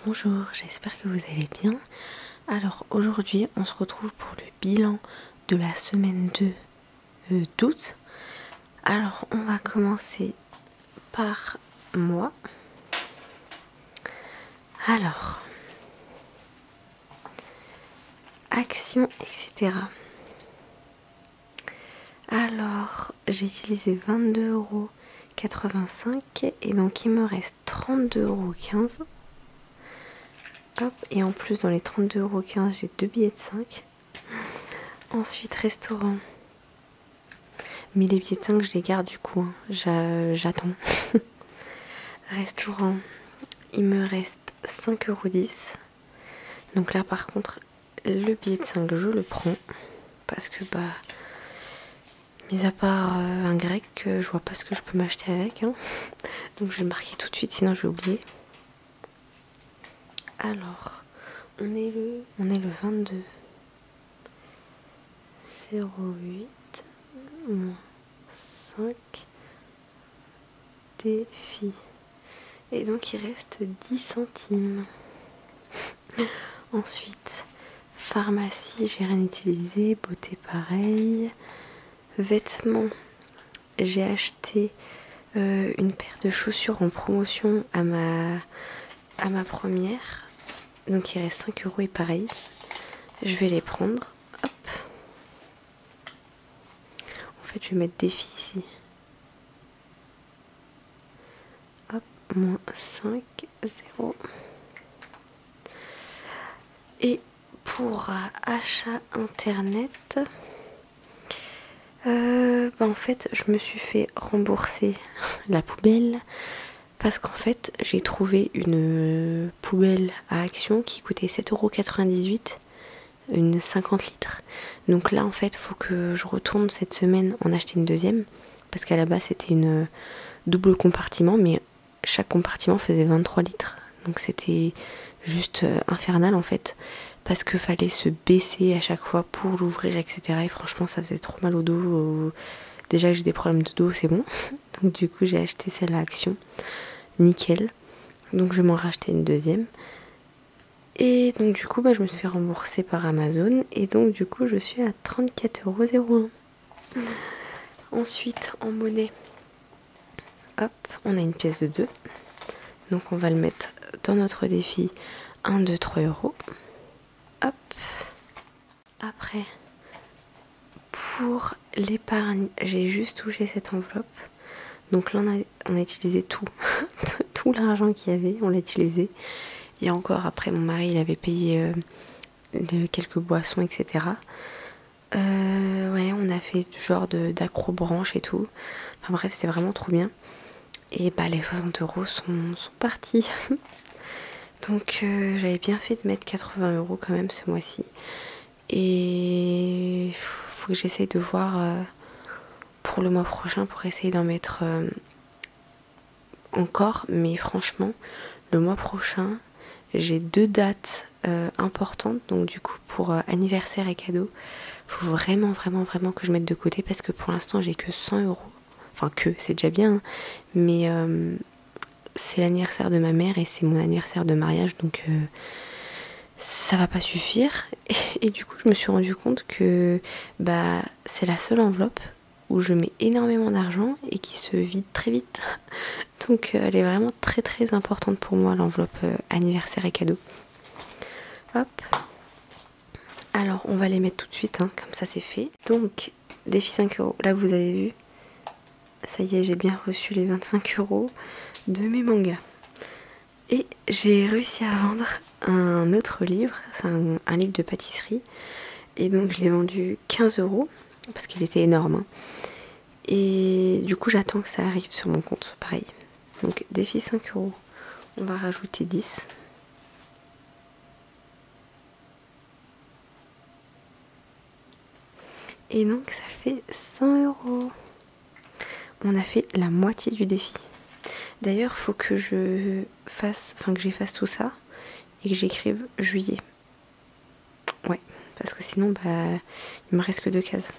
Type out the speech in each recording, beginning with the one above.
Bonjour, j'espère que vous allez bien. Alors aujourd'hui on se retrouve pour le bilan de la semaine 2 d'août. Alors on va commencer par moi. Alors, action, etc. Alors j'ai utilisé 22,85 € et donc il me reste 32,15 €. Hop, et en plus dans les 32,15 € j'ai 2 billets de 5. Ensuite restaurant. Mais les billets de 5 je les garde du coup, hein. J'attends. Restaurant, il me reste 5,10 €. Donc là par contre le billet de 5 je le prends. Parce que mis à part un grec, je vois pas ce que je peux m'acheter avec, hein. Donc je vais le marquer tout de suite sinon je vais oublier. Alors, on est le 22 08 moins 5 défi. Et donc il reste 10 centimes. Ensuite, pharmacie, j'ai rien utilisé. Beauté, pareil. Vêtements, j'ai acheté une paire de chaussures en promotion à ma première. Donc il reste 5 € et pareil. Je vais les prendre. Hop. En fait, je vais mettre défi ici. Hop, moins 5, 0. Et pour achat internet, en fait, je me suis fait rembourser la poubelle. Parce qu'en fait, j'ai trouvé une poubelle à Action qui coûtait 7,98 €, une 50 litres. Donc là, en fait, il faut que je retourne cette semaine en acheter une deuxième. Parce qu'à la base, c'était une double compartiment, mais chaque compartiment faisait 23 litres. Donc c'était juste infernal en fait. Parce qu'il fallait se baisser à chaque fois pour l'ouvrir, etc. Et franchement, ça faisait trop mal au dos. Déjà que j'ai des problèmes de dos, c'est bon. Donc du coup, j'ai acheté celle à Action. Nickel. Donc je vais m'en racheter une deuxième. Et donc du coup je me suis fait rembourser par Amazon. Et donc du coup je suis à 34,01 €. Ensuite en monnaie, hop, on a une pièce de 2. Donc on va le mettre dans notre défi 1, 2, 3 €. Hop. Après, pour l'épargne, j'ai juste touché cette enveloppe. Donc là on a utilisé tout. Tout l'argent qu'il y avait, on l'a utilisé. Et encore après, mon mari il avait payé quelques boissons, etc. Ouais, on a fait du genre d'accrobranche et tout. Enfin bref, c'était vraiment trop bien. Et les 60 € sont partis. Donc j'avais bien fait de mettre 80 € quand même ce mois-ci. Et faut que j'essaye de voir pour le mois prochain pour essayer d'en mettre encore. Mais franchement, le mois prochain, j'ai 2 dates importantes. Donc du coup, pour anniversaire et cadeau, faut vraiment que je mette de côté. Parce que pour l'instant, j'ai que 100 €. Enfin c'est déjà bien. Hein, mais c'est l'anniversaire de ma mère et c'est mon anniversaire de mariage. Donc ça va pas suffire. Et du coup, je me suis rendu compte que c'est la seule enveloppe où je mets énormément d'argent et qui se vide très vite. Donc elle est vraiment très importante pour moi, l'enveloppe anniversaire et cadeau. Hop. Alors on va les mettre tout de suite, hein, comme ça c'est fait. Donc défi 5 €. Là vous avez vu, ça y est, j'ai bien reçu les 25 € de mes mangas. Et j'ai réussi à vendre un autre livre, c'est un livre de pâtisserie. Et donc je l'ai vendu 15 € parce qu'il était énorme. Hein. Et du coup j'attends que ça arrive sur mon compte, pareil. Donc défi 5 €, on va rajouter 10. Et donc ça fait 100 €. On a fait la moitié du défi. D'ailleurs, faut que j'efface tout ça et que j'écrive juillet. Ouais, parce que sinon, il me reste que 2 cases.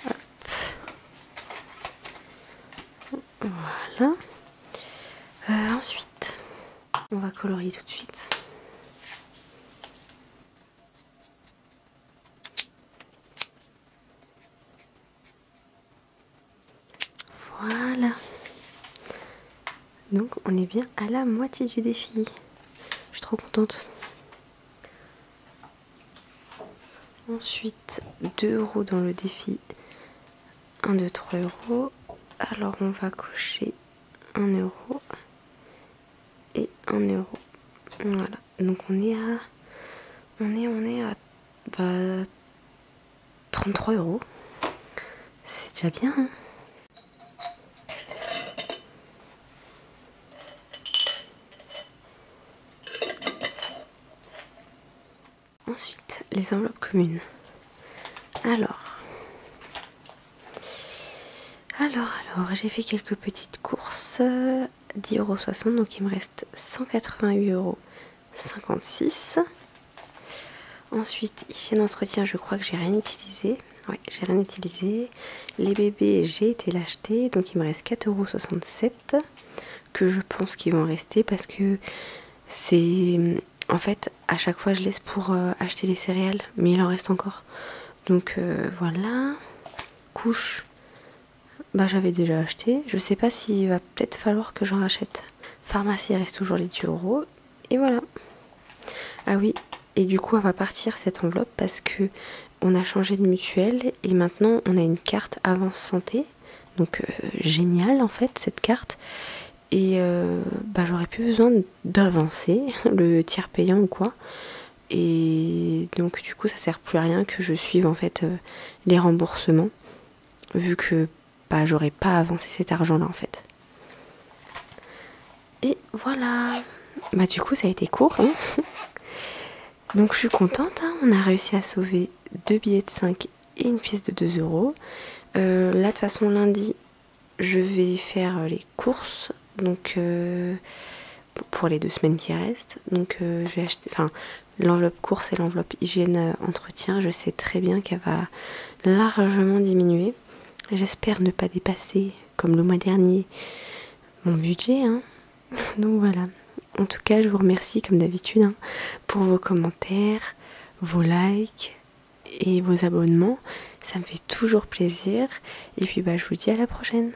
Hop. Voilà. Ensuite, On va colorier tout de suite. Voilà. Donc on est bien à la moitié du défi. Je suis trop contente. Ensuite, 2 € dans le défi. 1, 2, 3 €. Alors on va cocher 1 € et 1 €. Voilà. Donc on est à 33 €. C'est déjà bien, hein. Ensuite, les enveloppes communes. Alors, j'ai fait quelques petites courses. 10,60 €, donc il me reste 188,56 €. Ensuite, hygiène d'entretien, je crois que j'ai rien utilisé. Ouais, j'ai rien utilisé. Les bébés, j'ai été l'acheter, donc il me reste 4,67 € que je pense qu'ils vont rester parce que c'est... En fait, à chaque fois, je laisse pour acheter les céréales, mais il en reste encore. Donc voilà. Couche, bah j'avais déjà acheté. Je sais pas s'il va peut-être falloir que j'en rachète. Pharmacie, il reste toujours les 10 €. Et voilà. Ah oui, et du coup, on va partir cette enveloppe parce que on a changé de mutuelle et maintenant on a une carte Avance Santé. Donc génial en fait cette carte. Et bah j'aurais plus besoin d'avancer le tiers payant ou quoi. Et donc du coup ça sert plus à rien que je suive en fait les remboursements vu que bah j'aurais pas avancé cet argent là en fait. Et voilà. Bah du coup ça a été court, hein. Donc je suis contente, hein. On a réussi à sauver 2 billets de 5 et une pièce de 2 €. Là de toute façon lundi je vais faire les courses, donc pour les 2 semaines qui restent. Donc je vais acheter, enfin l'enveloppe course et l'enveloppe hygiène entretien, je sais très bien qu'elle va largement diminuer. J'espère ne pas dépasser, comme le mois dernier, mon budget, hein. Donc voilà. En tout cas, je vous remercie comme d'habitude, hein, pour vos commentaires, vos likes et vos abonnements. Ça me fait toujours plaisir. Et puis bah, je vous dis à la prochaine.